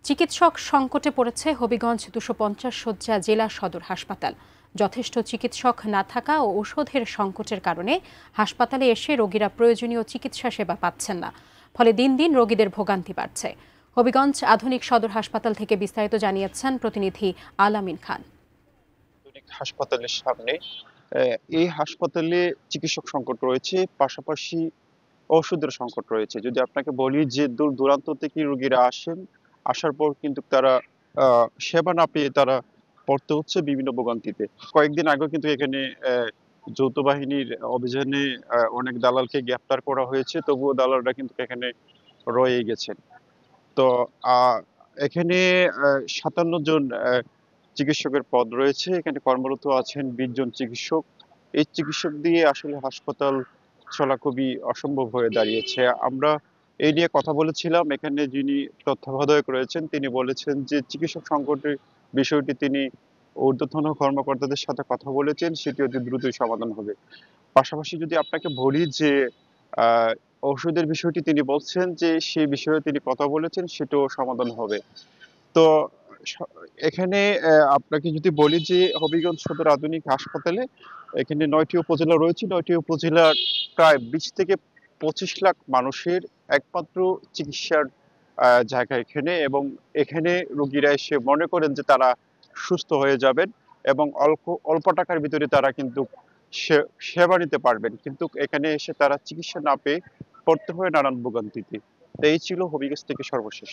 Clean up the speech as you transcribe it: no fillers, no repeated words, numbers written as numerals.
চিকিৎসক সংকটে পড়েছে হবিগঞ্জ ২৫০ শয্যা জেলা সদর হাসপাতাল। যথেষ্ট চিকিৎসক না থাকা ও ওষুধের সংকটের কারণে হাসপাতালে এসে রোগীরা প্রয়োজনীয় চিকিৎসা সেবা পাচ্ছেন না। ফলে দিন দিন রোগীদের ভোগান্তি বাড়ছে। হবিগঞ্জ আধুনিক সদর হাসপাতাল থেকে বিস্তারিত জানিয়েছেন প্রতিনিধি আলামিন খান। হাসপাতালের সামনে এই হাসপাতালে চিকিৎসক সংকট রয়েছে, পাশাপাশি ওষুধের সংকট রয়েছে। যদি আপনাকে বলি যে দূর দূরান্ত থেকে রোগীরা আসেন, আসার পর কিন্তু তারা সেবা না পেয়ে তারা পড়তে হচ্ছে বিভিন্ন ভোগান্তিতে। কয়েকদিন আগেও কিন্তু এখানে যৌথ বাহিনীর অভিযানে অনেক দালালকে গ্রেপ্তার করা হয়েছে, তবুও দালালরা কিন্তু এখানে রয়েই গেছেন। তো আ এখানে ৫৭ জন চিকিৎসকের পদ রয়েছে। এখানে কর্মরত আছেন ২০ জন চিকিৎসক। এই চিকিৎসক দিয়ে আসলে হাসপাতাল চলা খুবই অসম্ভব হয়ে দাঁড়িয়েছে। আমরা এই নিয়ে কথা বলেছিলাম। এখানে যিনি তত্ত্বাবধায়ক রয়েছেন তিনি বলেছেন যে চিকিৎসক সংকটের বিষয়টি তিনি ঊর্ধ্বতন কর্মকর্তাদের সাথে কথা বলেছেন, সেটি অতি দ্রুতই সমাধান হবে। পাশাপাশি যদি আপনাকে বলি যে আ ওষুধের বিষয়টি তিনি বলছেন যে সে বিষয়ে তিনি কথা বলেছেন, সেটাও সমাধান হবে। তো স এখানে আপনাকে যদি বলি যে হবিগঞ্জ সদর আধুনিক হাসপাতালে এখানে ৯ টি উপজেলা রয়েছে। ৯ টি উপজেলার প্রায় ২০ থেকে ২৫ লাখ মানুষের একমাত্র চিকিৎসার জায়গা এখানে, এবং এখানে রোগীরা এসে মনে করেন যে তারা সুস্থ হয়ে যাবেন এবং অল্প টাকার ভিতরে তারা কিন্তু সে সেবা নিতে পারবেন। কিন্তু এখানে এসে তারা চিকিৎসা না পেয়ে পড়তে হয় নানান ভোগান্তিতে। তো এই ছিল হবিগঞ্জ থেকে সর্বশেষ।